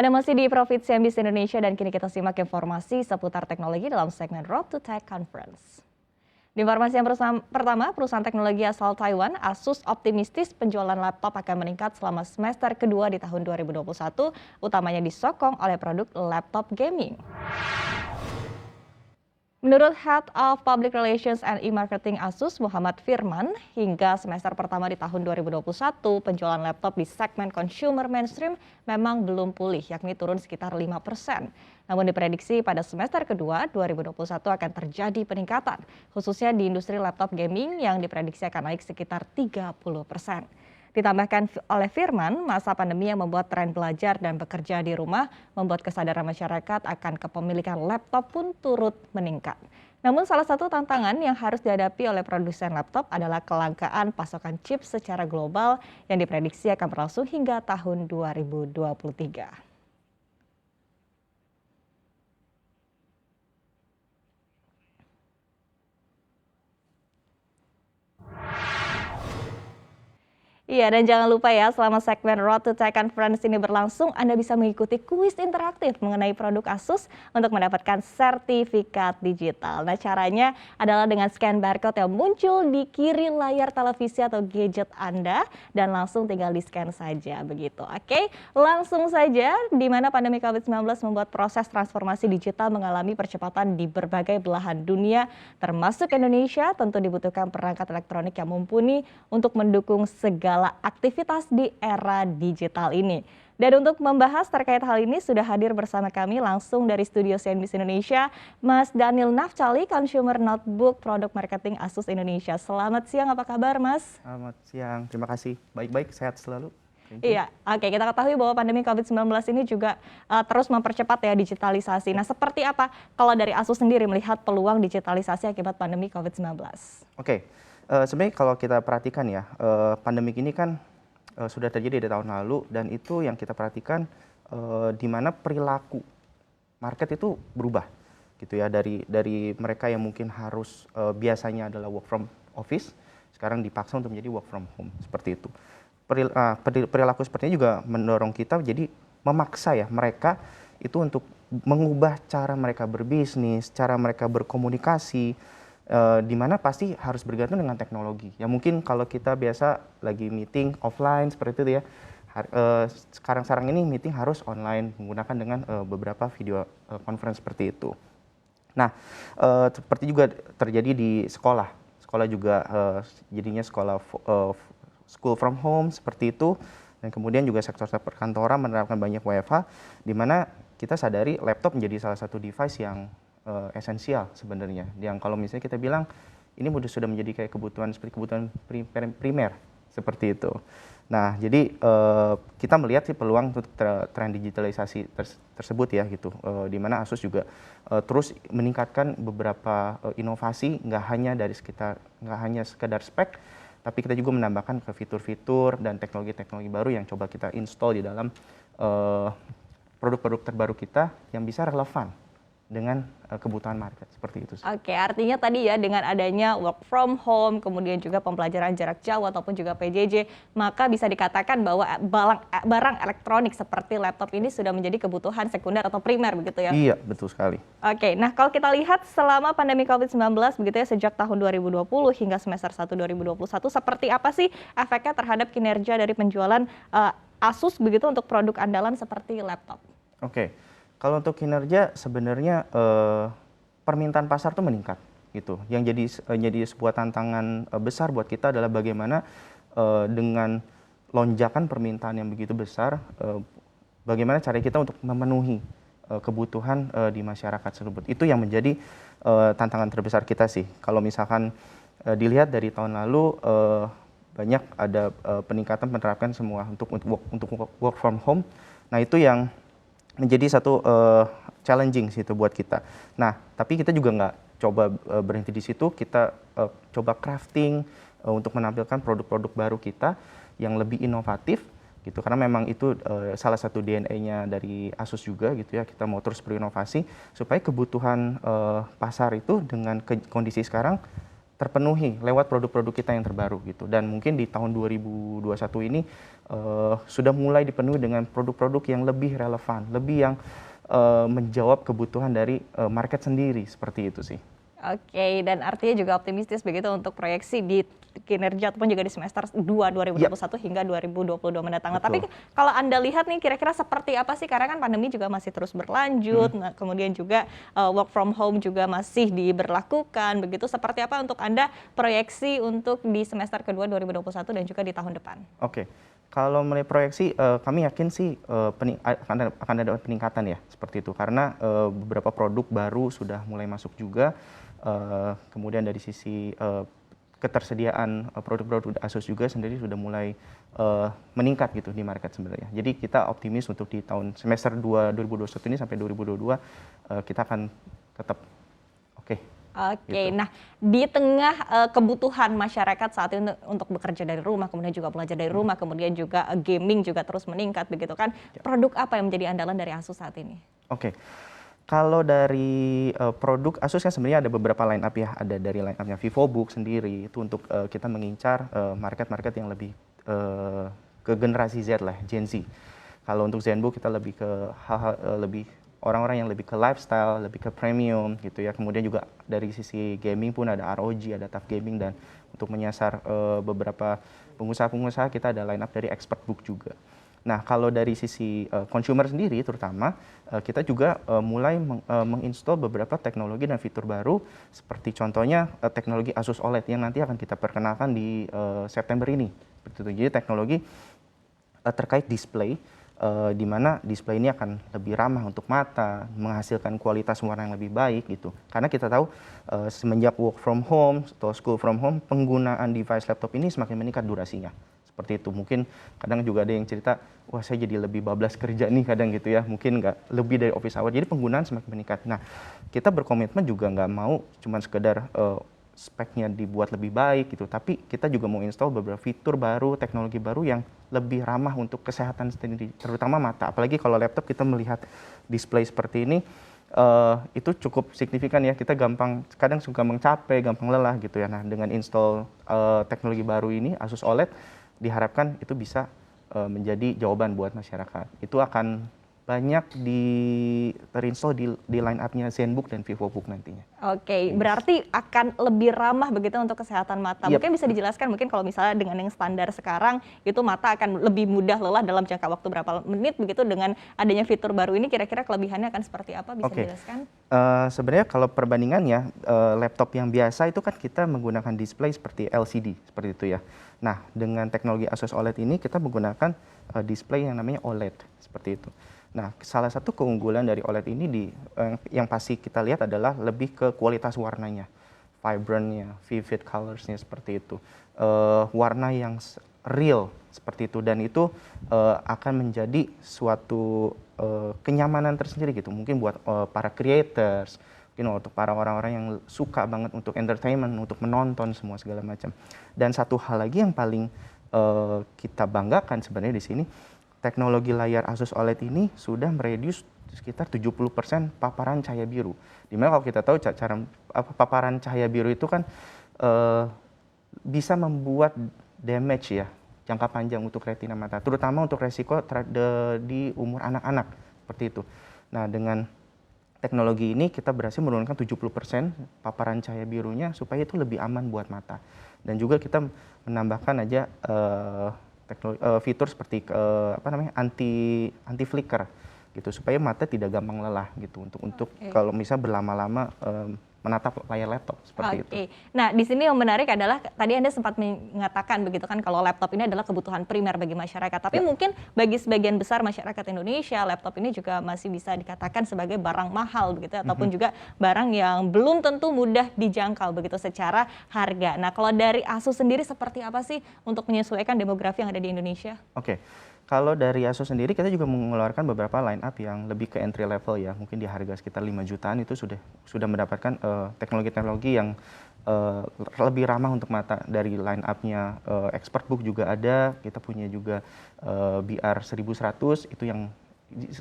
Ada masih di Profit CNBC Indonesia dan kini kita simak informasi seputar teknologi dalam segmen Road to Tech Conference. Di informasi yang pertama, perusahaan teknologi asal Taiwan, Asus optimistis penjualan laptop akan meningkat selama semester kedua di tahun 2021, utamanya disokong oleh produk laptop gaming. Menurut Head of Public Relations and E-Marketing Asus, Muhammad Firman, hingga semester pertama di tahun 2021, penjualan laptop di segmen consumer mainstream memang belum pulih, yakni turun sekitar 5%. Namun diprediksi pada semester kedua 2021 akan terjadi peningkatan, khususnya di industri laptop gaming yang diprediksi akan naik sekitar 30%. Ditambahkan oleh Firman, masa pandemi yang membuat tren belajar dan bekerja di rumah membuat kesadaran masyarakat akan kepemilikan laptop pun turut meningkat. Namun salah satu tantangan yang harus dihadapi oleh produsen laptop adalah kelangkaan pasokan chip secara global yang diprediksi akan berlangsung hingga tahun 2023. Iya, dan jangan lupa ya, selama segmen Road to Tech Conference ini berlangsung, Anda bisa mengikuti kuis interaktif mengenai produk Asus untuk mendapatkan sertifikat digital. Nah, caranya adalah dengan scan barcode yang muncul di kiri layar televisi atau gadget Anda, dan langsung tinggal di-scan saja, begitu. Oke, langsung saja, di mana pandemi COVID-19 membuat proses transformasi digital mengalami percepatan di berbagai belahan dunia, termasuk Indonesia, tentu dibutuhkan perangkat elektronik yang mumpuni untuk mendukung segala aktivitas di era digital ini. Dan untuk membahas terkait hal ini sudah hadir bersama kami langsung dari studio CNBC Indonesia, Mas Daniel Nafcali, Consumer Notebook Product Marketing Asus Indonesia. Selamat siang, apa kabar Mas? Selamat siang, terima kasih. Baik-baik, sehat selalu. Iya, oke, kita ketahui bahwa pandemi COVID-19 ini juga terus mempercepat ya digitalisasi. Nah, seperti apa kalau dari Asus sendiri melihat peluang digitalisasi akibat pandemi COVID-19? Oke, sebenarnya kalau kita perhatikan ya, pandemik ini kan sudah terjadi di tahun lalu, dan itu yang kita perhatikan di mana perilaku market itu berubah gitu ya, dari mereka yang mungkin harus biasanya adalah work from office, sekarang dipaksa untuk menjadi work from home, seperti itu. Perilaku sepertinya juga mendorong kita jadi memaksa ya mereka itu untuk mengubah cara mereka berbisnis, cara mereka berkomunikasi, di mana pasti harus bergantung dengan teknologi. Ya mungkin kalau kita biasa lagi meeting offline seperti itu ya, sekarang ini meeting harus online menggunakan dengan beberapa video conference seperti itu. Nah, seperti juga terjadi di sekolah. Sekolah juga jadinya school from home seperti itu, dan kemudian juga sektor perkantoran menerapkan banyak WFH, di mana kita sadari laptop menjadi salah satu device yang esensial sebenarnya. Yang kalau misalnya kita bilang ini sudah menjadi kayak kebutuhan seperti kebutuhan primer seperti itu. Nah, jadi kita melihat sih peluang untuk tren digitalisasi tersebut ya gitu, di mana Asus juga terus meningkatkan beberapa inovasi, nggak hanya sekedar spek, tapi kita juga menambahkan ke fitur-fitur dan teknologi-teknologi baru yang coba kita install di dalam produk-produk terbaru kita yang bisa relevan dengan kebutuhan market, seperti itu. Oke, artinya tadi ya dengan adanya work from home, kemudian juga pembelajaran jarak jauh ataupun juga PJJ, maka bisa dikatakan bahwa barang elektronik seperti laptop ini sudah menjadi kebutuhan sekunder atau primer begitu ya? Iya, betul sekali. Oke, nah kalau kita lihat selama pandemi COVID-19 begitu ya, sejak tahun 2020 hingga semester 1 2021, seperti apa sih efeknya terhadap kinerja dari penjualan Asus begitu untuk produk andalan seperti laptop? Oke, kalau untuk kinerja sebenarnya permintaan pasar tuh meningkat gitu. Yang jadi sebuah tantangan besar buat kita adalah bagaimana dengan lonjakan permintaan yang begitu besar, bagaimana cara kita untuk memenuhi kebutuhan di masyarakat tersebut. Itu yang menjadi tantangan terbesar kita sih. Kalau misalkan dilihat dari tahun lalu banyak ada peningkatan menerapkan semua untuk work from home. Nah, itu yang menjadi satu challenging situ buat kita. Nah, tapi kita juga nggak coba berhenti di situ, kita coba crafting untuk menampilkan produk-produk baru kita yang lebih inovatif gitu, karena memang itu salah satu DNA-nya dari Asus juga gitu ya, kita mau terus berinovasi supaya kebutuhan pasar itu dengan kondisi sekarang terpenuhi lewat produk-produk kita yang terbaru gitu. Dan mungkin di tahun 2021 ini sudah mulai dipenuhi dengan produk-produk yang lebih relevan, lebih yang menjawab kebutuhan dari market sendiri, seperti itu sih. Oke, dan artinya juga optimistis begitu untuk proyeksi di kinerja ataupun juga di semester 2 2021 hingga 2022 mendatang. Nah, tapi Betul. kalau Anda lihat nih kira-kira seperti apa sih? Karena kan pandemi juga masih terus berlanjut, nah, kemudian juga work from home juga masih diberlakukan begitu. Seperti apa untuk Anda proyeksi untuk di semester kedua 2021 dan juga di tahun depan? Oke. Kalau mulai proyeksi, kami yakin sih akan ada peningkatan ya, seperti itu. Karena beberapa produk baru sudah mulai masuk juga. Kemudian dari sisi ketersediaan produk-produk Asus juga sendiri sudah mulai meningkat gitu di market sebenarnya. Jadi kita optimis untuk di tahun semester 2 2021 ini sampai 2022 kita akan tetap oke. Oke, Gitu. nah di tengah kebutuhan masyarakat saat ini untuk bekerja dari rumah, kemudian juga belajar dari rumah, kemudian juga gaming juga terus meningkat begitu kan. Produk apa yang menjadi andalan dari Asus saat ini? Oke. Kalau dari produk Asus kan sebenarnya ada beberapa line up ya. Ada dari line up-nya VivoBook sendiri itu untuk kita mengincar market-market yang lebih ke generasi Z lah, Gen Z. Kalau untuk ZenBook kita lebih ke hal-hal lebih orang-orang yang lebih ke lifestyle, lebih ke premium gitu ya. Kemudian juga dari sisi gaming pun ada ROG, ada TUF Gaming, dan untuk menyasar beberapa pengusaha-pengusaha kita ada line up dari ExpertBook juga. Nah, kalau dari sisi consumer sendiri terutama kita juga mulai menginstall beberapa teknologi dan fitur baru seperti contohnya teknologi Asus OLED yang nanti akan kita perkenalkan di September ini. Seperti itu. Jadi teknologi terkait display di mana display ini akan lebih ramah untuk mata, menghasilkan kualitas warna yang lebih baik gitu. Karena kita tahu semenjak work from home atau school from home, penggunaan device laptop ini semakin meningkat durasinya. Seperti itu. Mungkin kadang juga ada yang cerita, wah saya jadi lebih bablas kerja nih kadang gitu ya. Mungkin nggak lebih dari office hour. Jadi penggunaan semakin meningkat. Nah, kita berkomitmen juga nggak mau cuma sekedar speknya dibuat lebih baik gitu, tapi kita juga mau install beberapa fitur baru, teknologi baru yang lebih ramah untuk kesehatan sendiri, terutama mata. Apalagi kalau laptop kita melihat display seperti ini, itu cukup signifikan ya. Kita kadang suka capek, gampang lelah gitu ya. Nah, dengan install teknologi baru ini, Asus OLED, diharapkan itu bisa menjadi jawaban buat masyarakat. Itu akan banyak terinstall di line up-nya ZenBook dan VivoBook nantinya. Oke, berarti akan lebih ramah begitu untuk kesehatan mata. Yep. Mungkin bisa dijelaskan mungkin kalau misalnya dengan yang standar sekarang itu mata akan lebih mudah lelah dalam jangka waktu berapa menit begitu, dengan adanya fitur baru ini kira-kira kelebihannya akan seperti apa, bisa dijelaskan? Sebenarnya kalau perbandingannya laptop yang biasa itu kan kita menggunakan display seperti LCD seperti itu ya. Nah, dengan teknologi Asus OLED ini kita menggunakan display yang namanya OLED seperti itu. Nah, salah satu keunggulan dari OLED ini yang pasti kita lihat adalah lebih ke kualitas warnanya, vibrant-nya, vivid colors-nya seperti itu. Warna yang real seperti itu, dan itu akan menjadi suatu kenyamanan tersendiri gitu. Mungkin buat para creators, untuk para orang-orang yang suka banget untuk entertainment, untuk menonton semua segala macam. Dan satu hal lagi yang paling kita banggakan sebenarnya di sini, teknologi layar Asus OLED ini sudah mereduce sekitar 70% paparan cahaya biru. Dimana kalau kita tahu paparan cahaya biru itu kan bisa membuat damage ya, jangka panjang untuk retina mata, terutama untuk resiko di umur anak-anak seperti itu. Nah, dengan teknologi ini kita berhasil menurunkan 70% paparan cahaya birunya supaya itu lebih aman buat mata. Dan juga kita menambahkan aja fitur seperti anti flicker gitu, supaya mata tidak gampang lelah gitu untuk kalau misalnya berlama-lama menatap layar laptop seperti itu. Nah, di sini yang menarik adalah tadi Anda sempat mengatakan begitu kan kalau laptop ini adalah kebutuhan primer bagi masyarakat. Tapi mungkin bagi sebagian besar masyarakat Indonesia, laptop ini juga masih bisa dikatakan sebagai barang mahal begitu, ataupun juga barang yang belum tentu mudah dijangkau begitu secara harga. Nah, kalau dari Asus sendiri seperti apa sih untuk menyesuaikan demografi yang ada di Indonesia? Kalau dari Asus sendiri kita juga mengeluarkan beberapa line up yang lebih ke entry level ya, mungkin di harga sekitar 5 jutaan itu sudah mendapatkan teknologi-teknologi yang lebih ramah untuk mata. Dari line up-nya ExpertBook juga ada, kita punya juga BR 1100 itu yang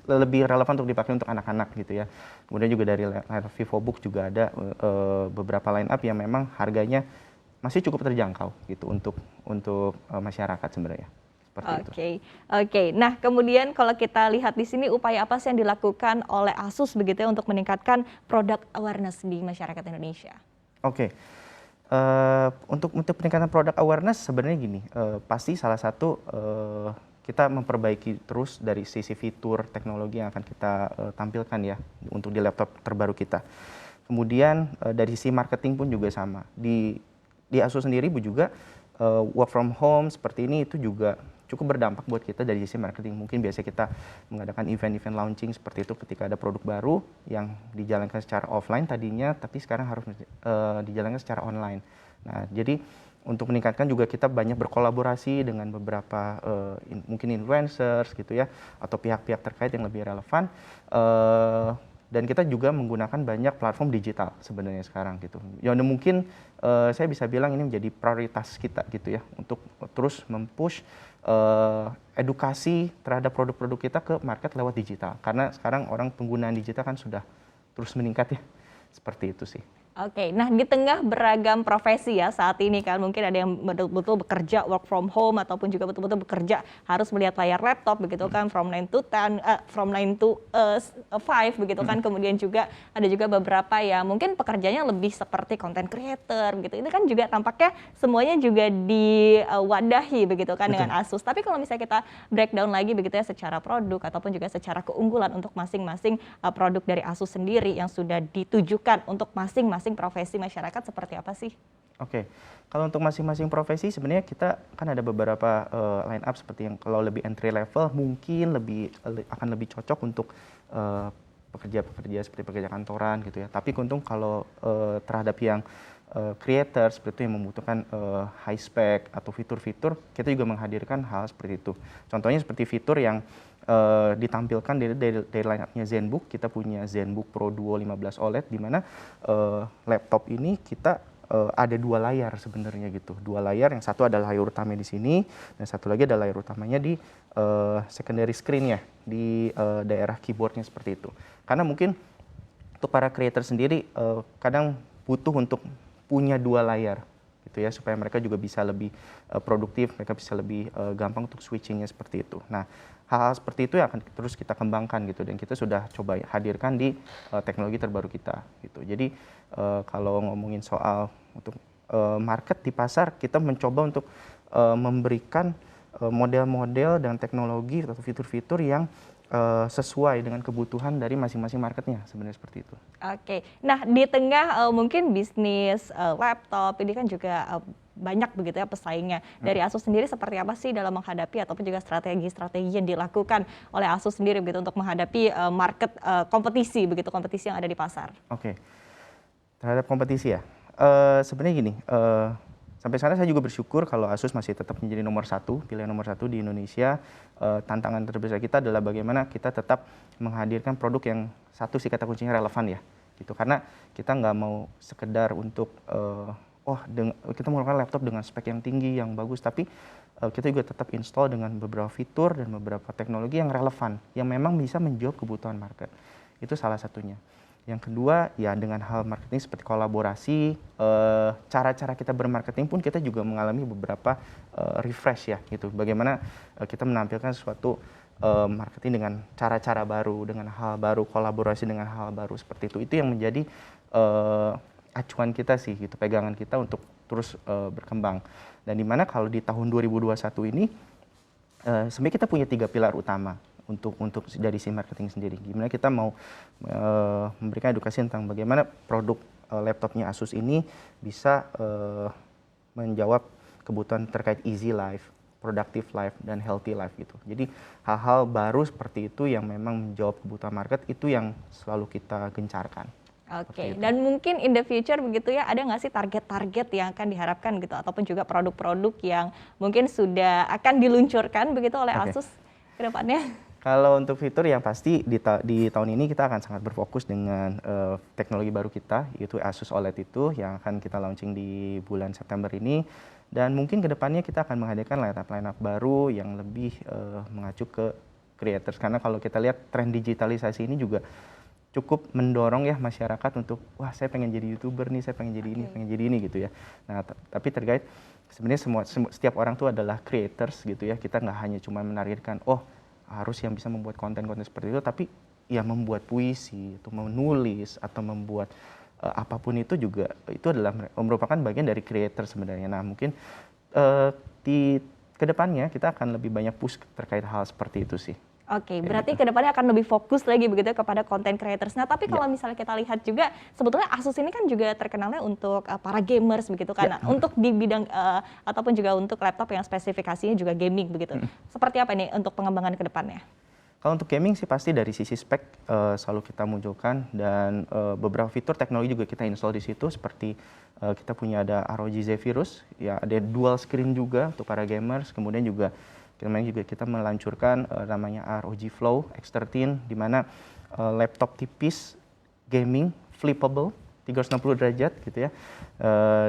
lebih relevan untuk dipakai untuk anak-anak gitu ya. Kemudian juga dari line up VivoBook juga ada beberapa line up yang memang harganya masih cukup terjangkau gitu untuk masyarakat sebenarnya. Seperti itu. Oke. Nah, kemudian kalau kita lihat di sini upaya apa sih yang dilakukan oleh ASUS begitu ya untuk meningkatkan produk awareness di masyarakat Indonesia? Oke. Untuk peningkatan produk awareness sebenarnya gini, pasti salah satu kita memperbaiki terus dari sisi fitur teknologi yang akan kita tampilkan ya untuk di laptop terbaru kita. Kemudian dari sisi marketing pun juga sama. Di ASUS sendiri Bu juga work from home seperti ini itu juga cukup berdampak buat kita dari sisi marketing. Mungkin biasa kita mengadakan event-event launching seperti itu ketika ada produk baru yang dijalankan secara offline tadinya, tapi sekarang harus dijalankan secara online. Nah, jadi untuk meningkatkan juga kita banyak berkolaborasi dengan beberapa mungkin influencers gitu ya, atau pihak-pihak terkait yang lebih relevan. Dan kita juga menggunakan banyak platform digital sebenarnya sekarang gitu. Ya mungkin saya bisa bilang ini menjadi prioritas kita gitu ya untuk terus mempush edukasi terhadap produk-produk kita ke market lewat digital. Karena sekarang orang penggunaan digital kan sudah terus meningkat ya. Seperti itu sih. Oke, nah di tengah beragam profesi ya saat ini kan mungkin ada yang betul-betul bekerja work from home ataupun juga betul-betul bekerja harus melihat layar laptop begitu kan from 9 to 10 from 9 to 5 begitu kan, kemudian juga ada juga beberapa ya mungkin pekerjaannya lebih seperti content creator begitu. Ini kan juga tampaknya semuanya juga diwadahi begitu kan dengan ASUS. Tapi kalau misalnya kita breakdown lagi begitu ya secara produk ataupun juga secara keunggulan untuk masing-masing produk dari ASUS sendiri yang sudah ditujukan untuk masing-masing profesi masyarakat seperti apa sih? Oke, kalau untuk masing-masing profesi sebenarnya kita kan ada beberapa line up seperti yang kalau lebih entry level mungkin akan lebih cocok untuk pekerja-pekerja seperti pekerja kantoran gitu ya. Tapi untung kalau terhadap yang creator seperti itu yang membutuhkan high spec atau fitur-fitur, kita juga menghadirkan hal seperti itu. Contohnya seperti fitur yang ditampilkan dari line up-nya ZenBook. Kita punya ZenBook Pro Duo 15 OLED di mana laptop ini kita ada dua layar sebenarnya gitu. Dua layar, yang satu adalah layar utamanya di sini dan satu lagi adalah layar utamanya di secondary screen-nya di daerah keyboardnya seperti itu. Karena mungkin untuk para creator sendiri kadang butuh untuk punya dua layar gitu ya supaya mereka juga bisa lebih produktif, mereka bisa lebih gampang untuk switchingnya seperti itu. Nah, hal-hal seperti itu yang akan terus kita kembangkan gitu dan kita sudah coba hadirkan di teknologi terbaru kita gitu. Jadi kalau ngomongin soal untuk market di pasar, kita mencoba untuk memberikan model-model dan teknologi atau fitur-fitur yang sesuai dengan kebutuhan dari masing-masing marketnya sebenarnya seperti itu. Oke, nah di tengah mungkin bisnis laptop ini kan juga banyak begitu ya pesaingnya. Dari ASUS sendiri seperti apa sih dalam menghadapi ataupun juga strategi-strategi yang dilakukan oleh ASUS sendiri begitu untuk menghadapi market kompetisi begitu, kompetisi yang ada di pasar? Oke, terhadap kompetisi ya, sebenarnya gini, sampai sekarang saya juga bersyukur kalau ASUS masih tetap menjadi pilihan nomor satu di Indonesia. Tantangan terbesar kita adalah bagaimana kita tetap menghadirkan produk yang satu sih kata kuncinya relevan ya, gitu. Karena kita nggak mau sekedar untuk kita menggunakan laptop dengan spek yang tinggi, yang bagus, tapi kita juga tetap install dengan beberapa fitur dan beberapa teknologi yang relevan, yang memang bisa menjawab kebutuhan market. Itu salah satunya. Yang kedua, ya dengan hal marketing seperti kolaborasi, cara-cara kita bermarketing pun kita juga mengalami beberapa refresh ya, gitu. Bagaimana kita menampilkan suatu marketing dengan cara-cara baru, dengan hal baru, kolaborasi dengan hal baru seperti itu. Itu yang menjadi acuan kita sih, gitu, pegangan kita untuk terus berkembang. Dan dimana kalau di tahun 2021 ini, sebenarnya kita punya 3 pilar utama untuk dari si marketing sendiri. Gimana kita mau memberikan edukasi tentang bagaimana produk laptopnya ASUS ini bisa menjawab kebutuhan terkait easy life, productive life, dan healthy life gitu. Jadi hal-hal baru seperti itu yang memang menjawab kebutuhan market itu yang selalu kita gencarkan. Oke, dan mungkin in the future begitu ya, ada nggak sih target-target yang akan diharapkan gitu, ataupun juga produk-produk yang mungkin sudah akan diluncurkan begitu oleh ASUS ke depannya? Kalau untuk fitur yang pasti di tahun ini kita akan sangat berfokus dengan teknologi baru kita, yaitu ASUS OLED itu yang akan kita launching di bulan September ini. Dan mungkin ke depannya kita akan menghadirkan line-up baru yang lebih mengacu ke creators. Karena kalau kita lihat tren digitalisasi ini juga cukup mendorong ya masyarakat untuk wah saya pengen jadi YouTuber nih, saya pengen jadi ini, pengen jadi ini gitu ya. Nah, tapi terkait sebenarnya setiap orang tuh adalah creators gitu ya. Kita nggak hanya cuma menargetkan oh harus yang bisa membuat konten-konten seperti itu, tapi ya membuat puisi, atau menulis, atau membuat apapun itu juga itu adalah merupakan bagian dari creator sebenarnya. Nah mungkin di kedepannya kita akan lebih banyak push terkait hal seperti itu sih. Oke, berarti kedepannya akan lebih fokus lagi begitu kepada content creators. Nah, tapi kalau misalnya kita lihat juga, sebetulnya Asus ini kan juga terkenalnya untuk para gamers begitu kan. Nah, untuk di bidang ataupun juga untuk laptop yang spesifikasinya juga gaming begitu. Seperti apa nih untuk pengembangan ke depannya? Kalau untuk gaming sih pasti dari sisi spek selalu kita munculkan dan beberapa fitur teknologi juga kita install di situ seperti kita punya ada ROG Zephyrus, ya ada dual screen juga untuk para gamers, kemudian juga kemarin juga kita meluncurkan namanya ROG Flow X13 di mana laptop tipis gaming flippable 360 derajat gitu ya.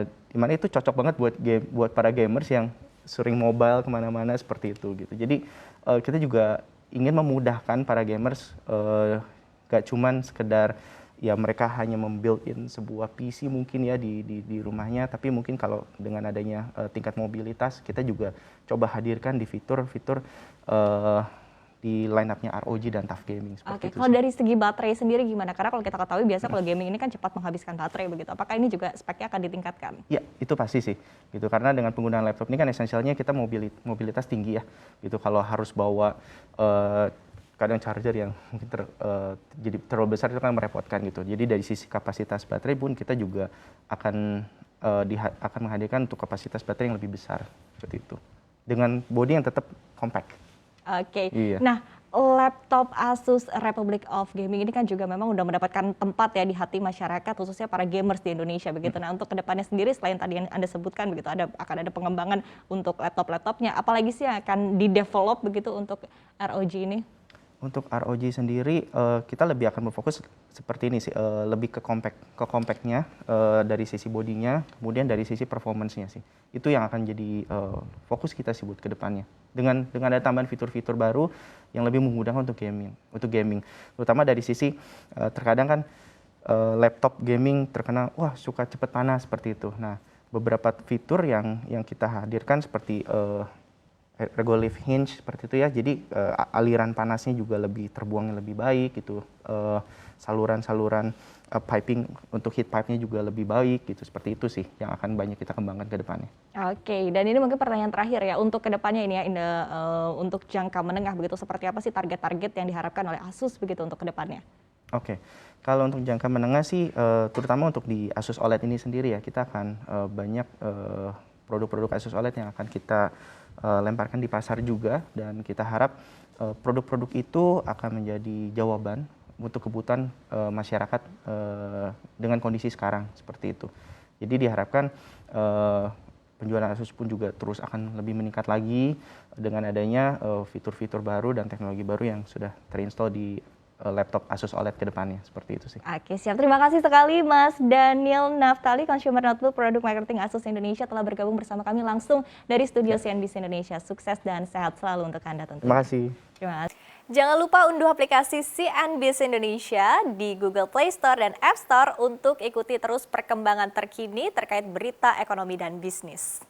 Di mana itu cocok banget buat para gamers yang sering mobile kemana-mana seperti itu gitu. Jadi kita juga ingin memudahkan para gamers gak cuman sekedar ya mereka hanya membuild-in sebuah PC mungkin ya di rumahnya, tapi mungkin kalau dengan adanya tingkat mobilitas kita juga coba hadirkan di fitur-fitur di line-up-nya ROG dan TUF Gaming seperti itu. Kalau dari segi baterai sendiri gimana? Karena kalau kita ketahui biasa kalau gaming ini kan cepat menghabiskan baterai begitu. Apakah ini juga speknya akan ditingkatkan? Ya, itu pasti sih. Gitu karena dengan penggunaan laptop ini kan esensialnya kita mobilitas tinggi ya. Gitu kalau harus bawa kadang charger yang mungkin jadi terlalu besar itu kan merepotkan gitu. Jadi dari sisi kapasitas baterai pun kita juga akan menghadirkan untuk kapasitas baterai yang lebih besar seperti itu. Dengan bodi yang tetap compact. Oke. Iya. Nah, laptop Asus Republic of Gaming ini kan juga memang udah mendapatkan tempat ya di hati masyarakat khususnya para gamers di Indonesia begitu. Nah, untuk kedepannya sendiri selain tadi yang Anda sebutkan begitu akan ada pengembangan untuk laptop-laptopnya, apalagi sih yang akan di-develop begitu untuk ROG ini? Untuk ROG sendiri kita lebih akan berfokus seperti ini sih, lebih ke compactnya dari sisi bodinya, kemudian dari sisi performance-nya sih. Itu yang akan jadi fokus kita sih buat kedepannya. Dengan ada tambahan fitur-fitur baru yang lebih memudahkan untuk gaming. Terutama dari sisi terkadang kan laptop gaming terkenal wah suka cepat panas seperti itu. Nah, beberapa fitur yang kita hadirkan seperti regolith hinge seperti itu ya, jadi aliran panasnya juga lebih terbuang lebih baik gitu, saluran-saluran piping untuk heat pipe-nya juga lebih baik gitu, seperti itu sih yang akan banyak kita kembangkan ke depannya. Oke, dan ini mungkin pertanyaan terakhir ya untuk ke depannya ini ya, untuk jangka menengah begitu, seperti apa sih target-target yang diharapkan oleh Asus begitu untuk ke depannya? Oke, kalau untuk jangka menengah sih, terutama untuk di Asus OLED ini sendiri ya, kita akan banyak produk-produk Asus OLED yang akan kita lemparkan di pasar juga, dan kita harap produk-produk itu akan menjadi jawaban untuk kebutuhan masyarakat dengan kondisi sekarang seperti itu. Jadi diharapkan penjualan Asus pun juga terus akan lebih meningkat lagi dengan adanya fitur-fitur baru dan teknologi baru yang sudah terinstall di laptop Asus OLED ke depannya, seperti itu sih. Oke, siap. Terima kasih sekali Mas Daniel Naftali, Consumer Notebook Product Marketing Asus Indonesia telah bergabung bersama kami langsung dari studio CNBC Indonesia. Sukses dan sehat selalu untuk Anda tentunya. Terima kasih. Terima kasih. Jangan lupa unduh aplikasi CNBC Indonesia di Google Play Store dan App Store untuk ikuti terus perkembangan terkini terkait berita ekonomi dan bisnis.